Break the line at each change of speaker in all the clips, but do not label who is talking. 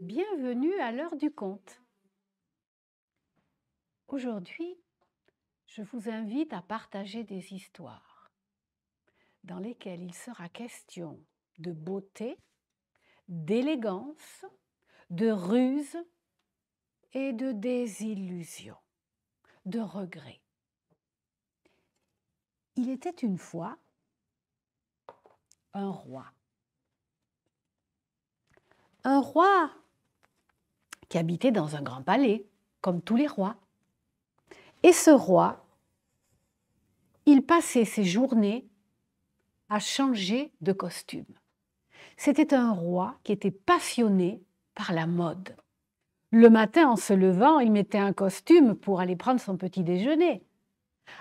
Bienvenue à l'heure du conte. Aujourd'hui, je vous invite à partager des histoires dans lesquelles il sera question de beauté, d'élégance, de ruse et de désillusion, de regret. Il était une fois un roi. Un roi qui habitait dans un grand palais, comme tous les rois. Et ce roi, il passait ses journées à changer de costume. C'était un roi qui était passionné par la mode. Le matin, en se levant, il mettait un costume pour aller prendre son petit déjeuner.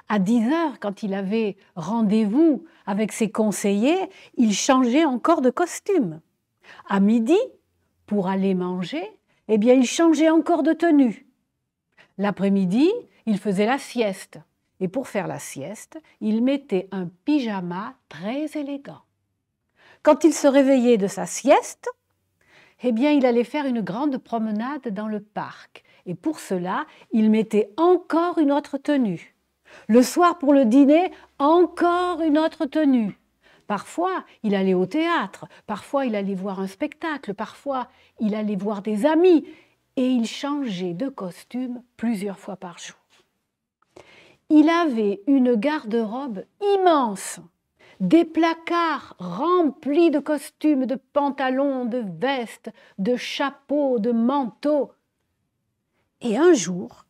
À 10 heures, quand il avait rendez-vous avec ses conseillers, il changeait encore de costume. À midi, pour aller manger, eh bien, il changeait encore de tenue. L'après-midi, il faisait la sieste. Et pour faire la sieste, il mettait un pyjama très élégant. Quand il se réveillait de sa sieste, eh bien, il allait faire une grande promenade dans le parc. Et pour cela, il mettait encore une autre tenue. Le soir, pour le dîner, encore une autre tenue. Parfois, il allait au théâtre, parfois il allait voir un spectacle, parfois il allait voir des amis, et il changeait de costume plusieurs fois par jour. Il avait une garde-robe immense, des placards remplis de costumes, de pantalons, de vestes, de chapeaux, de manteaux. Et un jour,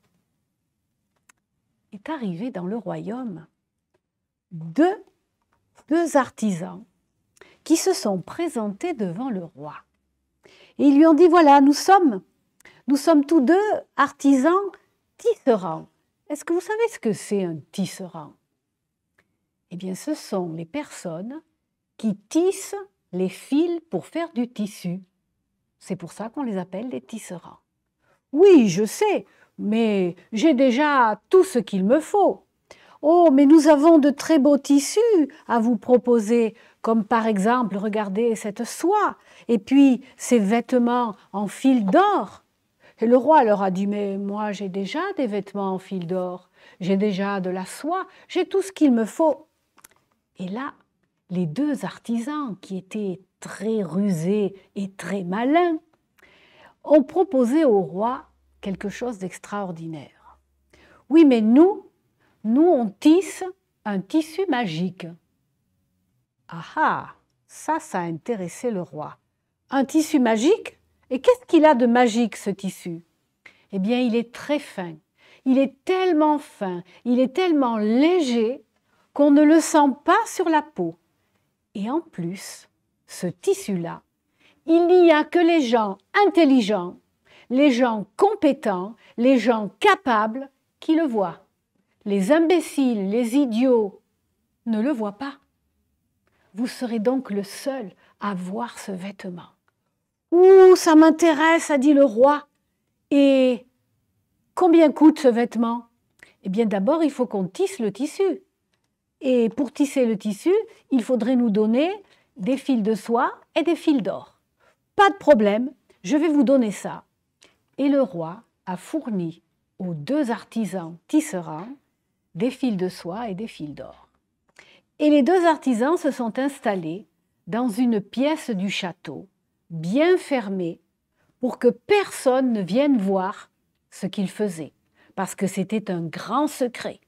est arrivé dans le royaume deux artisans qui se sont présentés devant le roi. Et ils lui ont dit, voilà, nous sommes tous deux artisans tisserands. Est-ce que vous savez ce que c'est un tisserand? Eh bien, ce sont les personnes qui tissent les fils pour faire du tissu. C'est pour ça qu'on les appelle des tisserands. Oui, je sais, mais j'ai déjà tout ce qu'il me faut. Oh, mais nous avons de très beaux tissus à vous proposer, comme par exemple, regardez cette soie, et puis ces vêtements en fil d'or. Et le roi leur a dit, mais moi j'ai déjà des vêtements en fil d'or, j'ai déjà de la soie, j'ai tout ce qu'il me faut. Et là, les deux artisans, qui étaient très rusés et très malins, ont proposé au roi quelque chose d'extraordinaire. Oui, mais nous, on tisse un tissu magique. Ah ah, ça a intéressé le roi. Un tissu magique? Et qu'est-ce qu'il a de magique, ce tissu? Eh bien, il est très fin. Il est tellement fin, il est tellement léger qu'on ne le sent pas sur la peau. Et en plus, ce tissu-là, il n'y a que les gens intelligents, les gens compétents, les gens capables qui le voient. Les imbéciles, les idiots ne le voient pas. Vous serez donc le seul à voir ce vêtement. « Ouh, ça m'intéresse, a dit le roi. Et combien coûte ce vêtement? Eh bien, d'abord, il faut qu'on tisse le tissu. Et pour tisser le tissu, il faudrait nous donner des fils de soie et des fils d'or. Pas de problème, je vais vous donner ça. » Et le roi a fourni aux deux artisans tisserands des fils de soie et des fils d'or. Et les deux artisans se sont installés dans une pièce du château, bien fermée, pour que personne ne vienne voir ce qu'ils faisaient, parce que c'était un grand secret.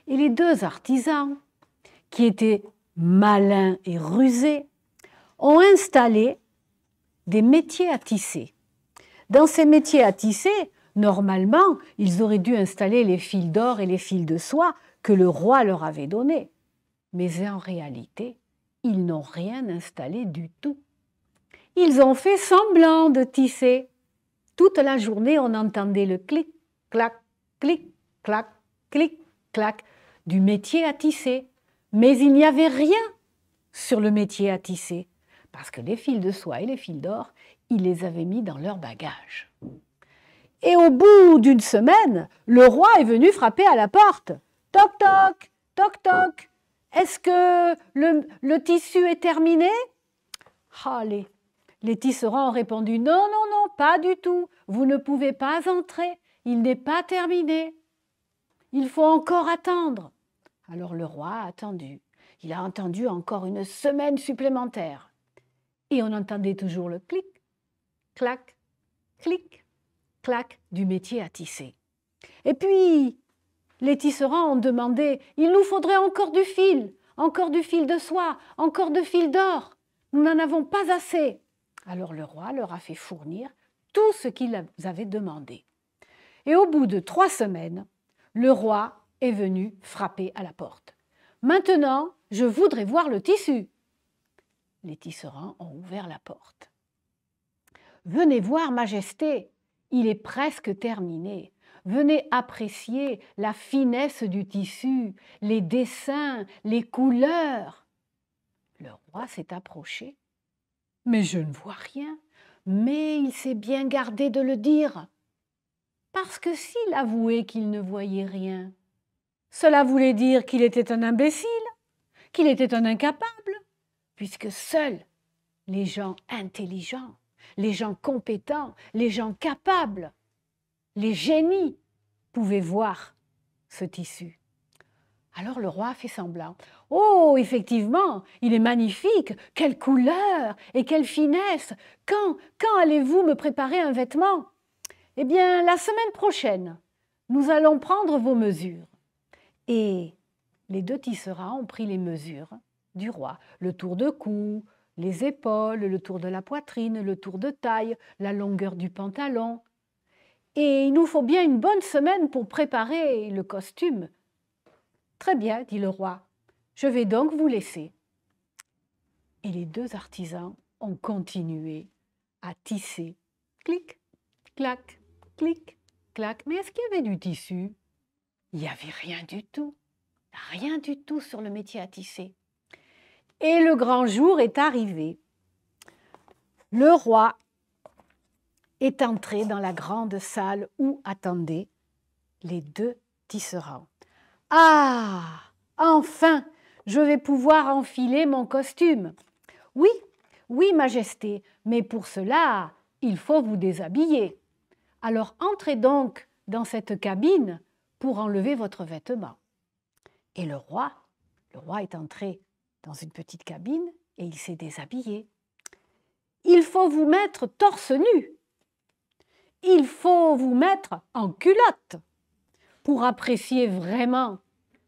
Et les deux artisans, qui étaient malins et rusés, ont installé des métiers à tisser. Dans ces métiers à tisser, normalement, ils auraient dû installer les fils d'or et les fils de soie que le roi leur avait donnés. Mais en réalité, ils n'ont rien installé du tout. Ils ont fait semblant de tisser. Toute la journée, on entendait le clic-clac, clic-clac, clic-clac du métier à tisser. Mais il n'y avait rien sur le métier à tisser, parce que les fils de soie et les fils d'or, ils les avaient mis dans leur bagage. Et au bout d'une semaine, le roi est venu frapper à la porte. Toc, toc, toc, toc. est-ce que le tissu est terminé? Ah, les tisserands ont répondu, non, non, non, pas du tout. Vous ne pouvez pas entrer. Il n'est pas terminé. Il faut encore attendre. Alors le roi a attendu. Il a attendu encore une semaine supplémentaire. Et on entendait toujours le clic, clac, clic, clac du métier à tisser. Et puis, les tisserands ont demandé, il nous faudrait encore du fil de soie, encore de fil d'or. Nous n'en avons pas assez. Alors le roi leur a fait fournir tout ce qu'ils avaient demandé. Et au bout de 3 semaines, le roi est venu frapper à la porte. Maintenant, je voudrais voir le tissu. Les tisserands ont ouvert la porte. Venez voir, Majesté, il est presque terminé. Venez apprécier la finesse du tissu, les dessins, les couleurs. Le roi s'est approché. Mais je ne vois rien. Mais il s'est bien gardé de le dire. Parce que s'il avouait qu'il ne voyait rien, cela voulait dire qu'il était un imbécile, qu'il était un incapable, puisque seuls les gens intelligents, les gens compétents, les gens capables, les génies pouvaient voir ce tissu. Alors le roi a fait semblant. « Oh, effectivement, il est magnifique, quelle couleur et quelle finesse! Quand allez-vous me préparer un vêtement? Eh bien, la semaine prochaine, nous allons prendre vos mesures. » Et les 2 tisserands ont pris les mesures du roi, le tour de cou, les épaules, le tour de la poitrine, le tour de taille, la longueur du pantalon. Et il nous faut bien une bonne semaine pour préparer le costume. Très bien, dit le roi, je vais donc vous laisser. Et les 2 artisans ont continué à tisser. Clic, clac, clic, clac. Mais est-ce qu'il y avait du tissu? Il n'y avait rien du tout sur le métier à tisser. Et le grand jour est arrivé. Le roi est entré dans la grande salle où attendaient les 2 tisserands. « Ah, enfin, je vais pouvoir enfiler mon costume. »« Oui, oui, Majesté, mais pour cela, il faut vous déshabiller. Alors entrez donc dans cette cabine pour enlever votre vêtement. » Et le roi est entré dans une petite cabine et il s'est déshabillé. « Il faut vous mettre torse nu. Il faut vous mettre en culotte pour apprécier vraiment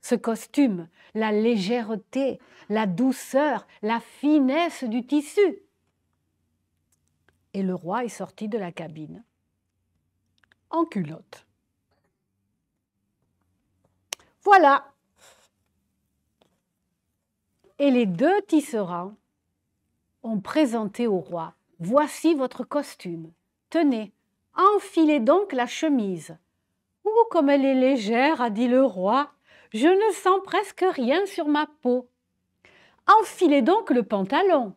ce costume, la légèreté, la douceur, la finesse du tissu. » Et le roi est sorti de la cabine en culotte. Voilà. Et les 2 tisserands ont présenté au roi. « Voici votre costume. Tenez, enfilez donc la chemise. »« Oh, comme elle est légère, a dit le roi. Je ne sens presque rien sur ma peau. »« Enfilez donc le pantalon. »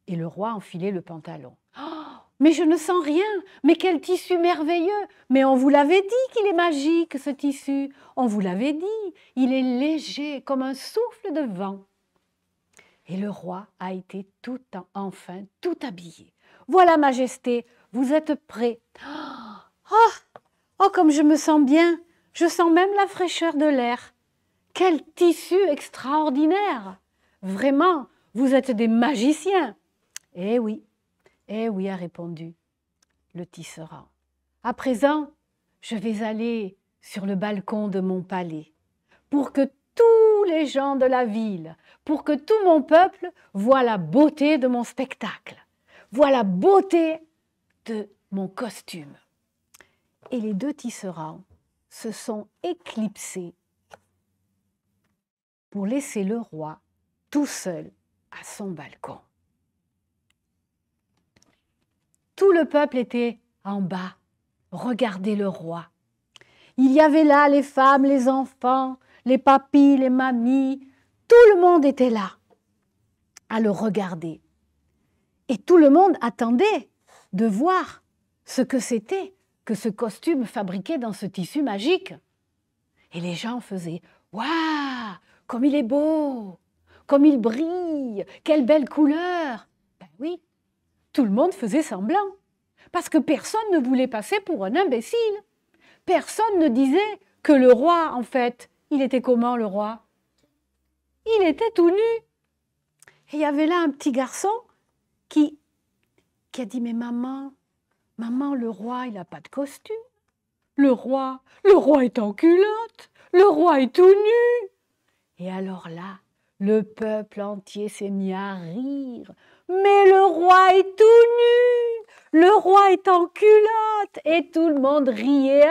Et le roi enfilait le pantalon. « Oh, mais je ne sens rien. Mais quel tissu merveilleux. Mais on vous l'avait dit qu'il est magique, ce tissu. On vous l'avait dit. Il est léger comme un souffle de vent. » Et le roi a été enfin tout habillé. « Voilà, Majesté, vous êtes prêts. »« Oh, comme je me sens bien. Je sens même la fraîcheur de l'air. Quel tissu extraordinaire. Vraiment, vous êtes des magiciens. » « Eh oui, a répondu le tisserand. « À présent, je vais aller sur le balcon de mon palais pour que tous les gens de la ville, pour que tout mon peuple voit la beauté de mon spectacle, voit la beauté de mon costume. » Et les 2 tisserands se sont éclipsés pour laisser le roi tout seul à son balcon. Tout le peuple était en bas, regardez le roi. Il y avait là les femmes, les enfants, les papis, les mamies, tout le monde était là à le regarder. Et tout le monde attendait de voir ce que c'était que ce costume fabriqué dans ce tissu magique. Et les gens faisaient « Waouh, comme il est beau, comme il brille, quelle belle couleur. Ben oui, tout le monde faisait semblant, parce que personne ne voulait passer pour un imbécile. Personne ne disait que le roi, en fait, il était comment le roi? Il était tout nu. Et il y avait là un petit garçon qui a dit, mais maman, le roi, il n'a pas de costume. Le roi est en culotte, le roi est tout nu. Et alors là, le peuple entier s'est mis à rire. Mais le roi est tout nu, le roi est en culotte. Et tout le monde riait.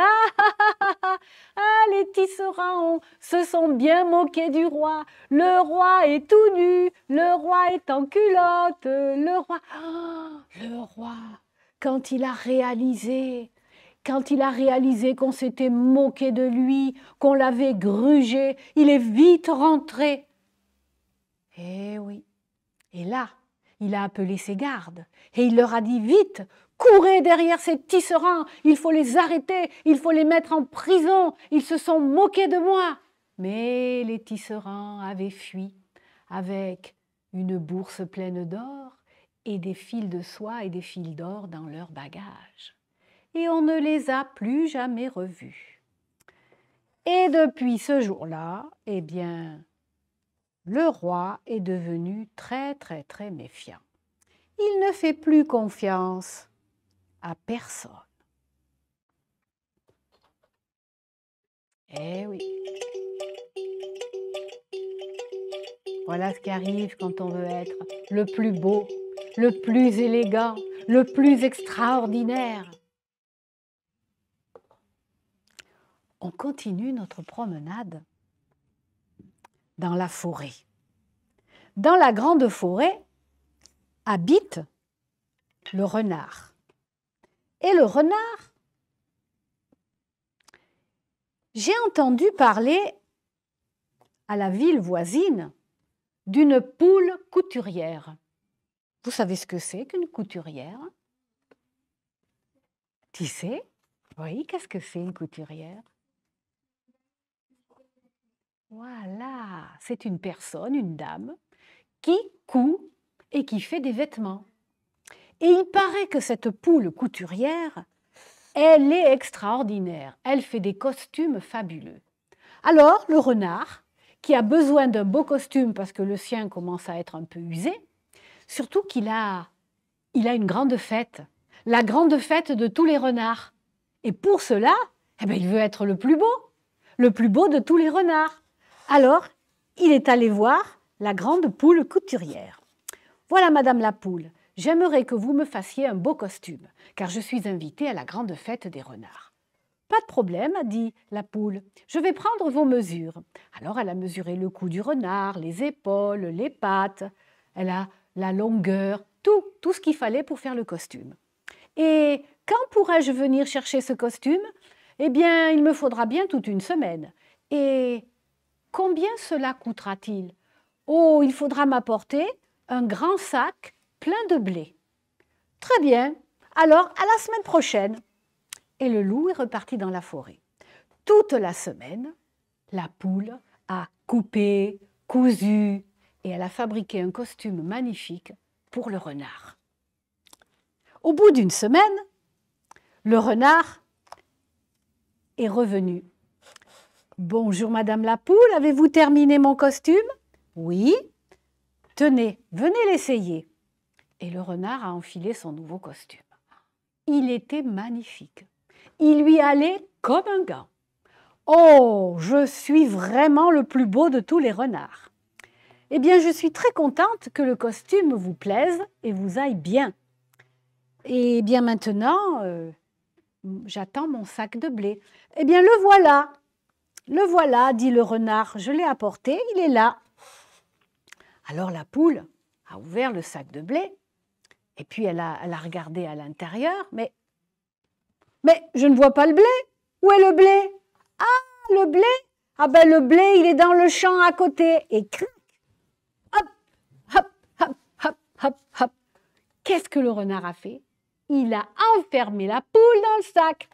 Les tisserands se sont bien moqués du roi. Le roi est tout nu, le roi est en culotte. Le roi, quand il a réalisé qu'on s'était moqué de lui, qu'on l'avait grugé, il est vite rentré. Eh oui. Et là, il a appelé ses gardes et il leur a dit vite, courez derrière ces tisserands, il faut les arrêter, il faut les mettre en prison, ils se sont moqués de moi. Mais les tisserands avaient fui avec une bourse pleine d'or et des fils de soie et des fils d'or dans leurs bagages. Et on ne les a plus jamais revus. Et depuis ce jour-là, eh bien, le roi est devenu très, très, très méfiant. Il ne fait plus confiance à personne. Eh oui. Voilà ce qui arrive quand on veut être le plus beau, le plus élégant, le plus extraordinaire. On continue notre promenade dans la forêt. Dans la grande forêt habite le renard. Et le renard, j'ai entendu parler à la ville voisine d'une poule couturière. Vous savez ce que c'est qu'une couturière? Tu sais? Oui, qu'est-ce que c'est une couturière? Voilà, c'est une personne, une dame, qui coud et qui fait des vêtements. Et il paraît que cette poule couturière, elle est extraordinaire. Elle fait des costumes fabuleux. Alors, le renard, qui a besoin d'un beau costume parce que le sien commence à être un peu usé, surtout qu'il a une grande fête, la grande fête de tous les renards. Et pour cela, eh bien, il veut être le plus beau de tous les renards. Alors, il est allé voir la grande poule couturière. Voilà, madame la poule, j'aimerais que vous me fassiez un beau costume, car je suis invitée à la grande fête des renards. Pas de problème, a dit la poule, je vais prendre vos mesures. Alors elle a mesuré le cou du renard, les épaules, les pattes, elle a la longueur, tout ce qu'il fallait pour faire le costume. Et quand pourrais-je venir chercher ce costume? Eh bien, il me faudra bien toute une semaine. Et combien cela coûtera-t-il? Oh, il faudra m'apporter un grand sac plein de blé. Très bien, alors à la semaine prochaine. Et le loup est reparti dans la forêt. Toute la semaine, la poule a coupé, cousu et elle a fabriqué un costume magnifique pour le renard. Au bout d'une semaine, le renard est revenu. « Bonjour madame la poule, avez-vous terminé mon costume? »« Oui. »« Tenez, venez l'essayer. » Et le renard a enfilé son nouveau costume. Il était magnifique. Il lui allait comme un gant. « Oh, je suis vraiment le plus beau de tous les renards. » Eh bien, je suis très contente que le costume vous plaise et vous aille bien. Et bien maintenant, j'attends mon sac de blé. Eh bien, le voilà, dit le renard, je l'ai apporté, il est là. Alors la poule a ouvert le sac de blé et puis elle a regardé à l'intérieur, mais je ne vois pas le blé. Où est le blé? Ah, le blé? Ah ben le blé, il est dans le champ à côté. Et cric, hop, hop, hop, hop, hop, hop. Qu'est-ce que le renard a fait? Il a enfermé la poule dans le sac.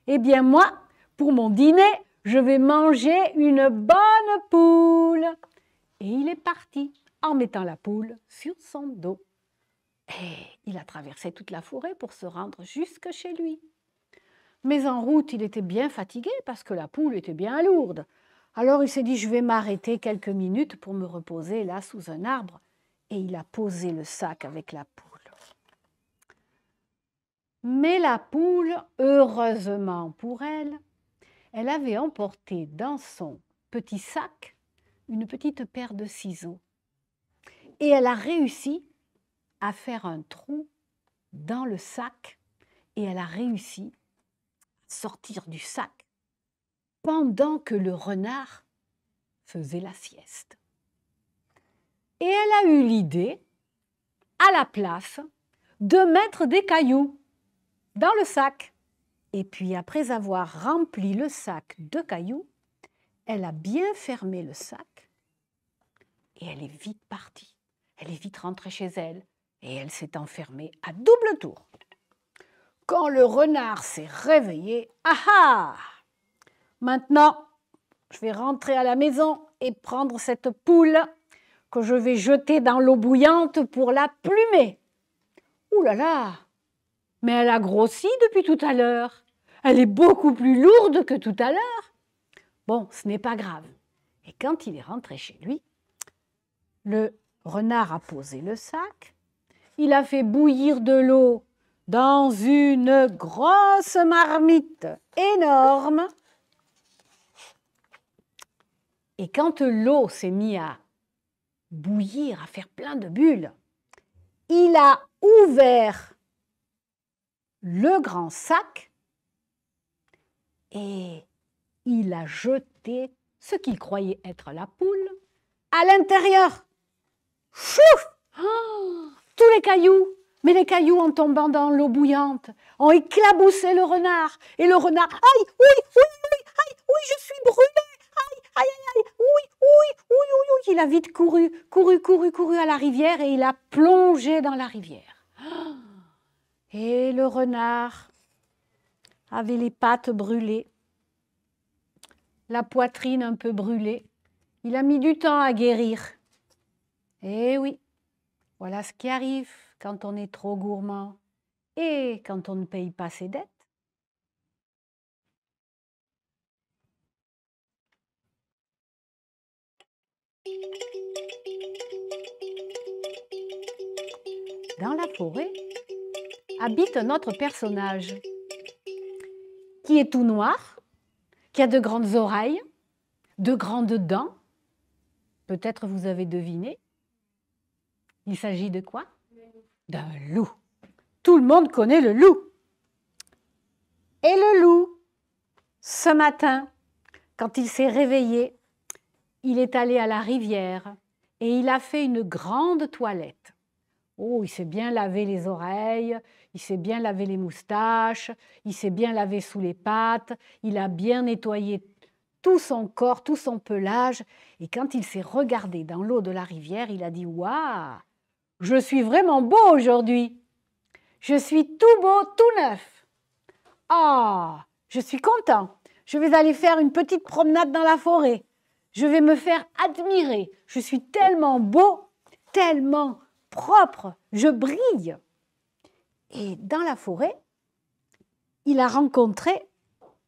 Eh bien moi, pour mon dîner, je vais manger une bonne poule. Et il est parti en mettant la poule sur son dos. Et il a traversé toute la forêt pour se rendre jusque chez lui. Mais en route, il était bien fatigué parce que la poule était bien lourde. Alors il s'est dit, je vais m'arrêter quelques minutes pour me reposer là sous un arbre. Et il a posé le sac avec la poule. Mais la poule, heureusement pour elle, elle avait emporté dans son petit sac une petite paire de ciseaux. Et elle a réussi à faire un trou dans le sac et elle a réussi à sortir du sac pendant que le renard faisait la sieste. Et elle a eu l'idée, à la place, de mettre des cailloux dans le sac. Et puis après avoir rempli le sac de cailloux, elle a bien fermé le sac et elle est vite partie. Elle est vite rentrée chez elle et elle s'est enfermée à double tour. Quand le renard s'est réveillé, ah ah! Maintenant, je vais rentrer à la maison et prendre cette poule que je vais jeter dans l'eau bouillante pour la plumer. Ouh là là! Mais elle a grossi depuis tout à l'heure. Elle est beaucoup plus lourde que tout à l'heure. Bon, ce n'est pas grave. Et quand il est rentré chez lui, le renard a posé le sac, il a fait bouillir de l'eau dans une grosse marmite énorme. Et quand l'eau s'est mise à bouillir, à faire plein de bulles, il a ouvert le grand sac et il a jeté ce qu'il croyait être la poule à l'intérieur. Chouf! Oh, tous les cailloux, mais les cailloux en tombant dans l'eau bouillante ont éclaboussé le renard. Et le renard, aïe, oui, je suis brûlé, aïe, oui, il a vite couru à la rivière et il a plongé dans la rivière. Et le renard avait les pattes brûlées, la poitrine un peu brûlée. Il a mis du temps à guérir. Eh oui, voilà ce qui arrive quand on est trop gourmand et quand on ne paye pas ses dettes. Dans la forêt habite un autre personnage qui est tout noir, qui a de grandes oreilles, de grandes dents. Peut-être vous avez deviné. Il s'agit de quoi? D'un loup. Tout le monde connaît le loup. Et le loup, ce matin, quand il s'est réveillé, il est allé à la rivière et il a fait une grande toilette. Oh, il s'est bien lavé les oreilles, il s'est bien lavé les moustaches, il s'est bien lavé sous les pattes, il a bien nettoyé tout son corps, tout son pelage. Et quand il s'est regardé dans l'eau de la rivière, il a dit « Waouh, je suis vraiment beau aujourd'hui. Je suis tout beau, tout neuf. Ah, je suis content. Je vais aller faire une petite promenade dans la forêt. Je vais me faire admirer. Je suis tellement beau, tellement propre, je brille. » Et dans la forêt, il a rencontré,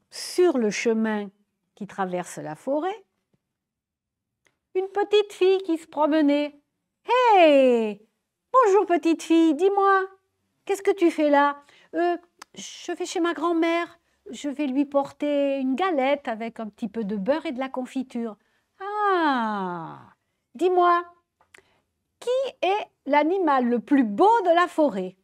sur le chemin qui traverse la forêt, une petite fille qui se promenait. « Hey, bonjour petite fille, dis-moi, qu'est-ce que tu fais là ? Je vais chez ma grand-mère, je vais lui porter une galette avec un petit peu de beurre et de la confiture. Ah, dis-moi, qui est l'animal le plus beau de la forêt ?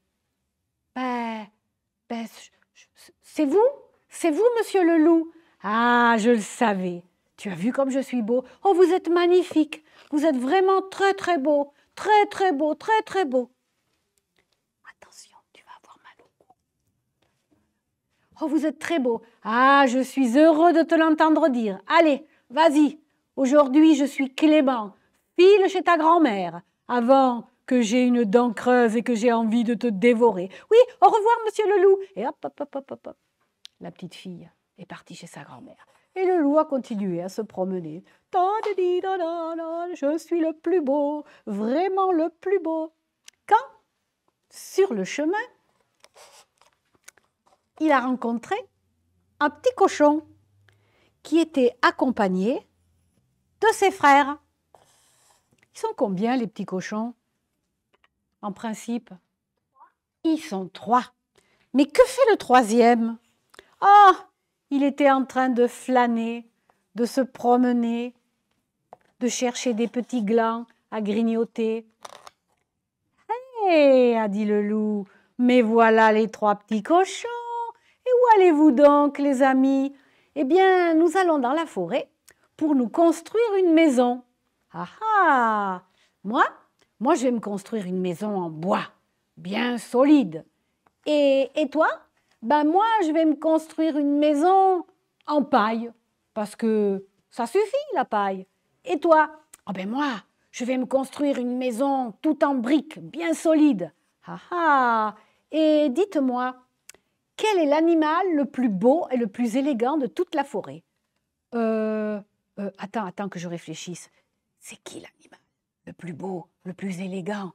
C'est vous, monsieur le loup. Ah, je le savais. Tu as vu comme je suis beau. Oh, vous êtes magnifique. Vous êtes vraiment très, très beau. Très, très beau, très, très beau. Attention, tu vas avoir mal au cou. Oh, vous êtes très beau. Ah, je suis heureux de te l'entendre dire. Allez, vas-y. Aujourd'hui, je suis Clément. File chez ta grand-mère avant que j'ai une dent creuse et que j'ai envie de te dévorer. Oui, au revoir, monsieur le loup. Et hop, hop, hop, hop, hop, hop. La petite fille est partie chez sa grand-mère. Et le loup a continué à se promener. Je suis le plus beau, vraiment le plus beau. Quand, sur le chemin, il a rencontré un petit cochon qui était accompagné de ses frères. Ils sont combien, les petits cochons? En principe, ils sont 3. Mais que fait le 3e? Ah, il était en train de flâner, de se promener, de chercher des petits glands à grignoter. « Hé !» a dit le loup, « mais voilà les 3 petits cochons. Et où allez-vous donc, les amis? Eh bien, nous allons dans la forêt pour nous construire une maison. » Ah ah! Moi, je vais me construire une maison en bois, bien solide. Et toi? Ben moi, je vais me construire une maison en paille, parce que ça suffit, la paille. Et toi? Ah ben moi, je vais me construire une maison tout en briques, bien solide. Ah ah! Et dites-moi, quel est l'animal le plus beau et le plus élégant de toute la forêt? Attends que je réfléchisse. C'est qui l'animal le plus beau, le plus élégant?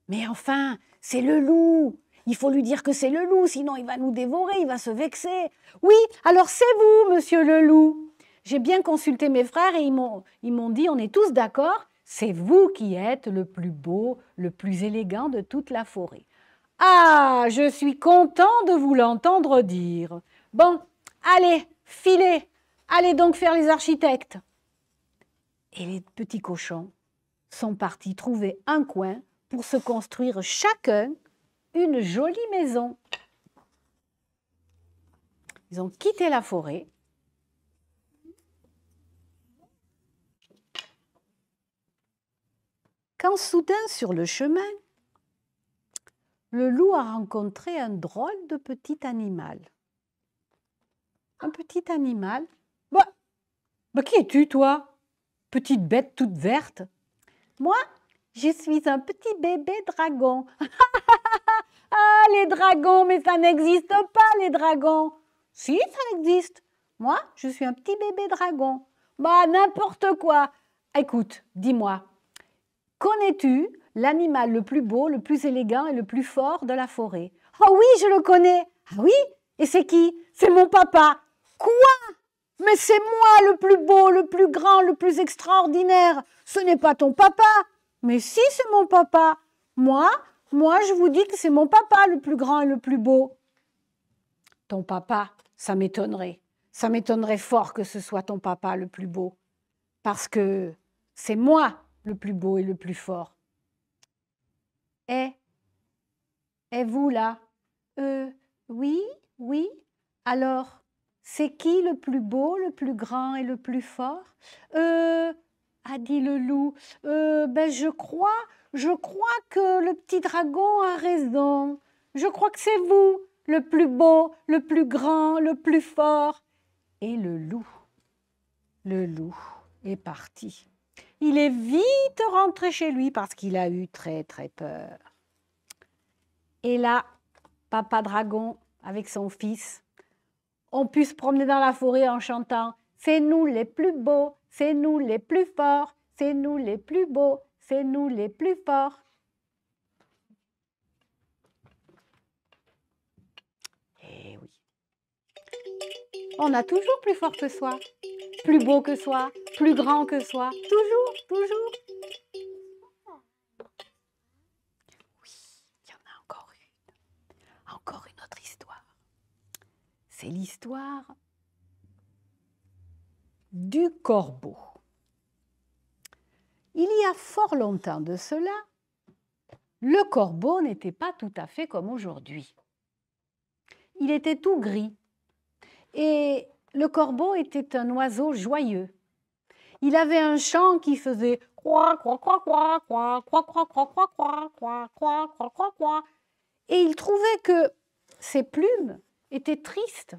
Mais enfin, c'est le loup. Il faut lui dire que c'est le loup, sinon il va nous dévorer, il va se vexer. Oui, alors c'est vous, monsieur le loup. J'ai bien consulté mes frères et ils m'ont dit, on est tous d'accord, c'est vous qui êtes le plus beau, le plus élégant de toute la forêt. Ah, je suis content de vous l'entendre dire. Bon, allez, filez, allez donc faire les architectes. Et les petits cochons sont partis trouver un coin pour se construire chacun une jolie maison. Ils ont quitté la forêt. Quand soudain, sur le chemin, le loup a rencontré un drôle de petit animal. Un petit animal. Bah, qui es-tu, toi? Petite bête toute verte. Moi, je suis un petit bébé dragon. Ah, les dragons, mais ça n'existe pas, les dragons. Si, ça existe. Moi, je suis un petit bébé dragon. Bah, n'importe quoi. Écoute, dis-moi, connais-tu l'animal le plus beau, le plus élégant et le plus fort de la forêt? Oh oui, je le connais. Ah oui? Et c'est qui? C'est mon papa. Quoi? Mais c'est moi le plus beau, le plus grand, le plus extraordinaire. Ce n'est pas ton papa. Mais si, c'est mon papa. Moi, je vous dis que c'est mon papa le plus grand et le plus beau. Ton papa, ça m'étonnerait. Ça m'étonnerait fort que ce soit ton papa le plus beau. Parce que c'est moi le plus beau et le plus fort. Et vous là? Oui. Alors, c'est qui le plus beau, le plus grand et le plus fort? A dit le loup. Ben je crois que le petit dragon a raison. Je crois que c'est vous, le plus beau, le plus grand, le plus fort. Et le loup est parti. Il est vite rentré chez lui parce qu'il a eu très très peur. Et là, papa dragon, avec son fils, ont pu se promener dans la forêt en chantant « C'est nous les plus beaux, c'est nous les plus forts, c'est nous les plus beaux, c'est nous les plus forts. » Eh oui. On a toujours plus fort que soi, plus beau que soi, plus grand que soi, toujours. Oui, il y en a encore une autre histoire. C'est l'histoire du corbeau. Il y a fort longtemps de cela, le corbeau n'était pas tout à fait comme aujourd'hui. Il était tout gris. Et le corbeau était un oiseau joyeux. Il avait un chant qui faisait croix, croix, croix, croix, croix, croix, croix, croix, croix, croix, croix, croix, croix, croix, croix. Et il trouvait que ses plumes étaient tristes.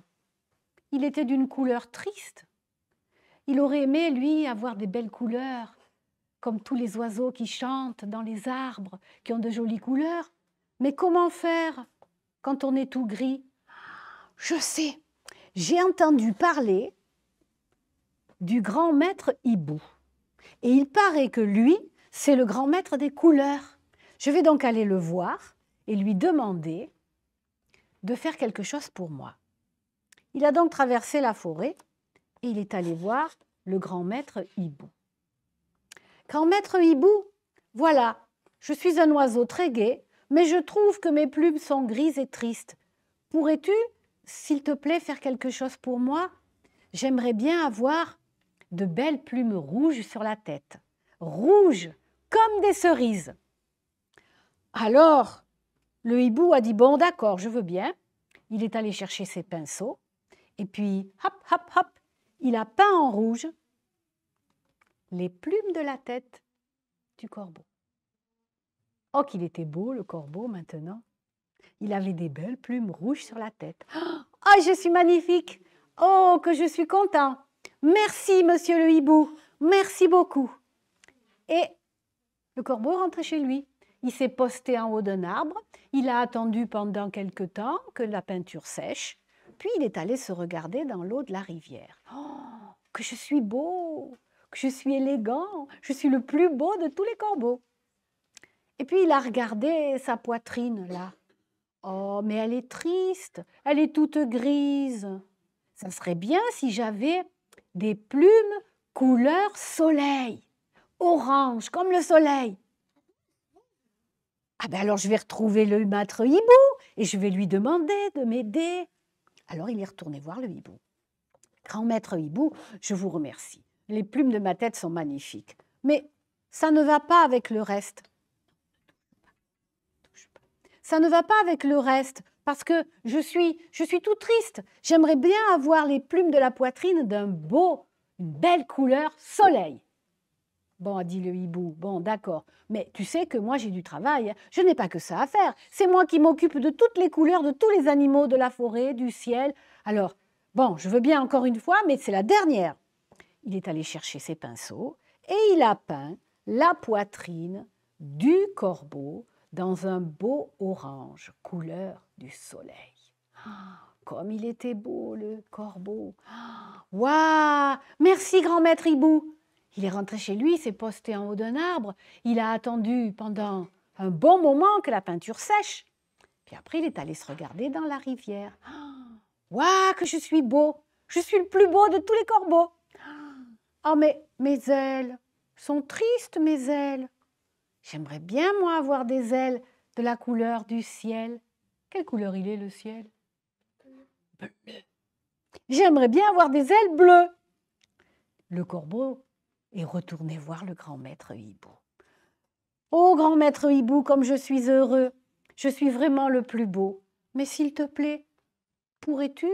Il était d'une couleur triste. Il aurait aimé, lui, avoir des belles couleurs, comme tous les oiseaux qui chantent dans les arbres, qui ont de jolies couleurs. Mais comment faire quand on est tout gris? Je sais, j'ai entendu parler du grand maître hibou. Et il paraît que lui, c'est le grand maître des couleurs. Je vais donc aller le voir et lui demander de faire quelque chose pour moi. Il a donc traversé la forêt et il est allé voir le grand maître hibou. Grand maître hibou, voilà, je suis un oiseau très gai, mais je trouve que mes plumes sont grises et tristes. Pourrais-tu, s'il te plaît, faire quelque chose pour moi? J'aimerais bien avoir de belles plumes rouges sur la tête. Rouges, comme des cerises. Alors, le hibou a dit, bon, d'accord, je veux bien. Il est allé chercher ses pinceaux. Et puis, hop, hop, hop, il a peint en rouge les plumes de la tête du corbeau. Oh, qu'il était beau, le corbeau, maintenant. Il avait des belles plumes rouges sur la tête. Oh, je suis magnifique. Oh, que je suis content. Merci, monsieur le hibou. Merci beaucoup. Et le corbeau est rentré chez lui. Il s'est posté en haut d'un arbre. Il a attendu pendant quelque temps que la peinture sèche. Puis il est allé se regarder dans l'eau de la rivière. Oh, que je suis beau, que je suis élégant. Je suis le plus beau de tous les corbeaux. Et puis il a regardé sa poitrine là. Oh, mais elle est triste, elle est toute grise. Ça serait bien si j'avais des plumes couleur soleil, orange comme le soleil. Ah ben alors je vais retrouver le maître hibou et je vais lui demander de m'aider. Alors il est retourné voir le hibou. Grand maître hibou, je vous remercie. Les plumes de ma tête sont magnifiques, mais ça ne va pas avec le reste. Ça ne va pas avec le reste, parce que je suis tout triste. J'aimerais bien avoir les plumes de la poitrine une belle couleur soleil. Bon, a dit le hibou, bon, d'accord, mais tu sais que moi j'ai du travail, hein. Je n'ai pas que ça à faire. C'est moi qui m'occupe de toutes les couleurs de tous les animaux de la forêt, du ciel. Alors, bon, je veux bien encore une fois, mais c'est la dernière. Il est allé chercher ses pinceaux et il a peint la poitrine du corbeau dans un beau orange, couleur du soleil. Comme il était beau, le corbeau. Waouh! Merci, grand maître hibou. Il est rentré chez lui, s'est posté en haut d'un arbre. Il a attendu pendant un bon moment que la peinture sèche. Puis après, il est allé se regarder dans la rivière. Waouh, que je suis beau! Je suis le plus beau de tous les corbeaux. Oh, mais mes ailes sont tristes, mes ailes. J'aimerais bien, moi, avoir des ailes de la couleur du ciel. Quelle couleur il est, le ciel? Bleu. J'aimerais bien avoir des ailes bleues. Le corbeau est retourné voir le grand maître hibou. Oh, grand maître hibou, comme je suis heureux. Je suis vraiment le plus beau. Mais s'il te plaît, pourrais-tu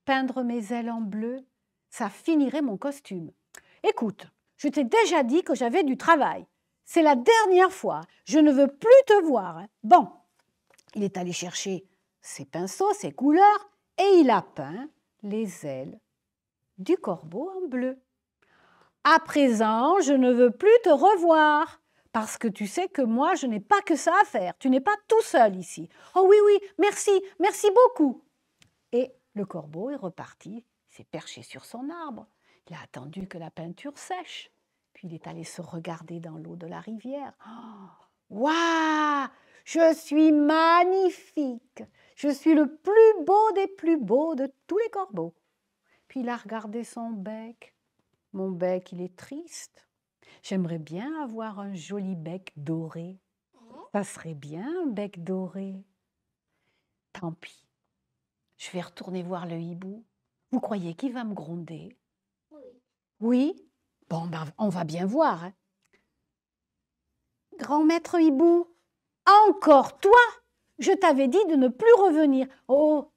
peindre mes ailes en bleu? Ça finirait mon costume. Écoute, je t'ai déjà dit que j'avais du travail. C'est la dernière fois. Je ne veux plus te voir. Bon, il est allé chercher ses pinceaux, ses couleurs, et il a peint les ailes du corbeau en bleu. À présent, je ne veux plus te revoir, parce que tu sais que moi, je n'ai pas que ça à faire. Tu n'es pas tout seul ici. Oh oui, oui, merci, merci beaucoup. Et le corbeau est reparti, il s'est perché sur son arbre. Il a attendu que la peinture sèche. Puis il est allé se regarder dans l'eau de la rivière. Waouh! Je suis magnifique! Je suis le plus beau des plus beaux de tous les corbeaux. Puis il a regardé son bec. Mon bec, il est triste. J'aimerais bien avoir un joli bec doré. Ça serait bien un bec doré. Tant pis. Je vais retourner voir le hibou. Vous croyez qu'il va me gronder? Oui? Bon, ben, on va bien voir. Hein. Grand maître hibou, encore toi? Je t'avais dit de ne plus revenir. Oh,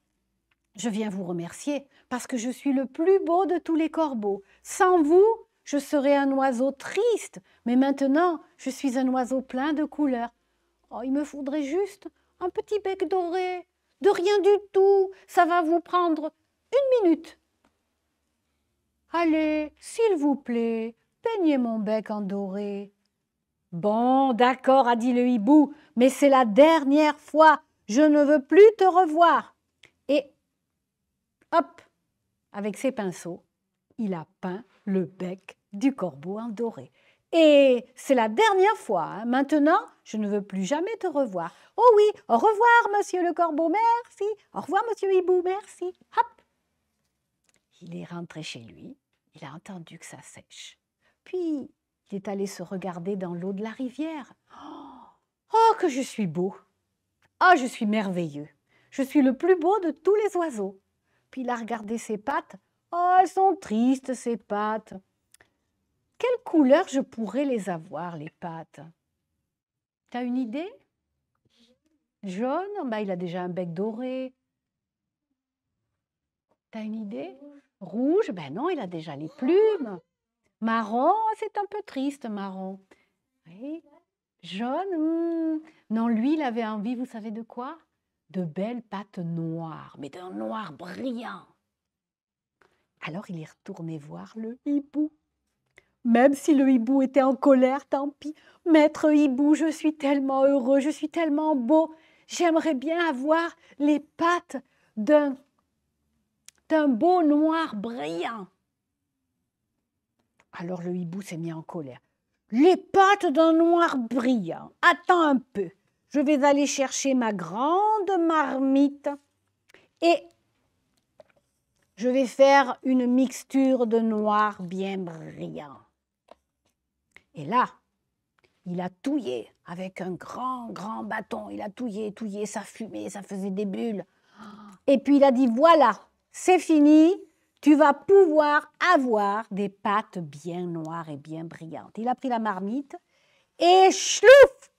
je viens vous remercier parce que je suis le plus beau de tous les corbeaux. Sans vous, je serais un oiseau triste, mais maintenant, je suis un oiseau plein de couleurs. Oh, il me faudrait juste un petit bec doré. De rien du tout, ça va vous prendre 1 minute. Allez, s'il vous plaît, peignez mon bec en doré. Bon, d'accord, a dit le hibou, mais c'est la dernière fois. Je ne veux plus te revoir. Et hop, avec ses pinceaux, il a peint le bec du corbeau en doré. Et c'est la dernière fois, hein. Maintenant, je ne veux plus jamais te revoir. Oh oui, au revoir, monsieur le corbeau, merci. Au revoir, monsieur Hibou, merci. Hop. Il est rentré chez lui, il a entendu que ça sèche. Puis, il est allé se regarder dans l'eau de la rivière. Oh, que je suis beau! Oh, je suis merveilleux! Je suis le plus beau de tous les oiseaux. Puis il a regardé ses pattes. Oh, elles sont tristes, ces pattes. Quelle couleur je pourrais les avoir, les pattes? T'as une idée? Jaune? Ben, il a déjà un bec doré. T'as une idée? Rouge? Ben non, il a déjà les plumes. Marron? C'est un peu triste, marron. Oui. Jaune? Non, lui, il avait envie, vous savez de quoi? De belles pattes noires, mais d'un noir brillant. Alors il est retourné voir le hibou. Même si le hibou était en colère, tant pis. Maître hibou, je suis tellement heureux, je suis tellement beau. J'aimerais bien avoir les pattes d'un beau noir brillant. Alors le hibou s'est mis en colère. Les pattes d'un noir brillant. Attends un peu. Je vais aller chercher ma grande marmite et je vais faire une mixture de noir bien brillant. Et là, il a touillé avec un grand bâton. Il a touillé, ça fumait, ça faisait des bulles. Et puis il a dit, voilà, c'est fini, tu vas pouvoir avoir des pattes bien noires et bien brillantes. Il a pris la marmite et chlouf,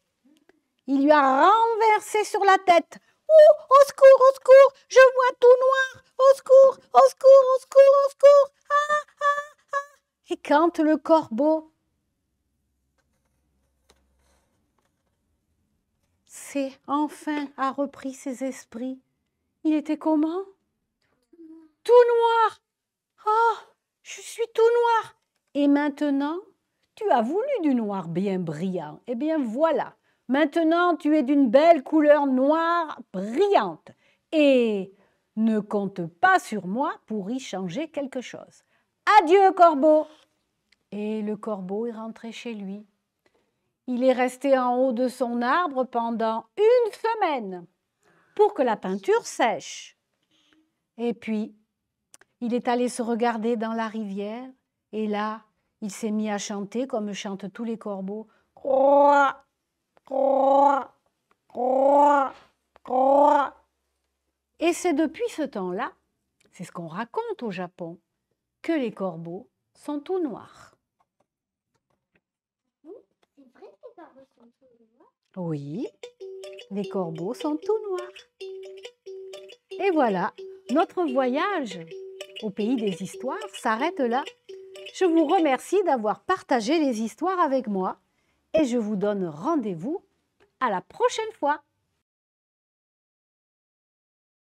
il lui a renversé sur la tête. Au secours, je vois tout noir. Au secours. Ah. Et quand le corbeau a repris ses esprits, il était comment? Tout noir. Oh, je suis tout noir. Et maintenant, tu as voulu du noir bien brillant. Eh bien voilà, maintenant tu es d'une belle couleur noire brillante. Et ne compte pas sur moi pour y changer quelque chose. Adieu, corbeau. Et le corbeau est rentré chez lui. Il est resté en haut de son arbre pendant une semaine pour que la peinture sèche. Et puis, il est allé se regarder dans la rivière et là, il s'est mis à chanter comme chantent tous les corbeaux. Croix, croix, croix, croix. Et c'est depuis ce temps-là, c'est ce qu'on raconte au Japon, que les corbeaux sont tout noirs. Oui, les corbeaux sont tout noirs. Et voilà, notre voyage au pays des histoires s'arrête là. Je vous remercie d'avoir partagé les histoires avec moi et je vous donne rendez-vous à la prochaine fois.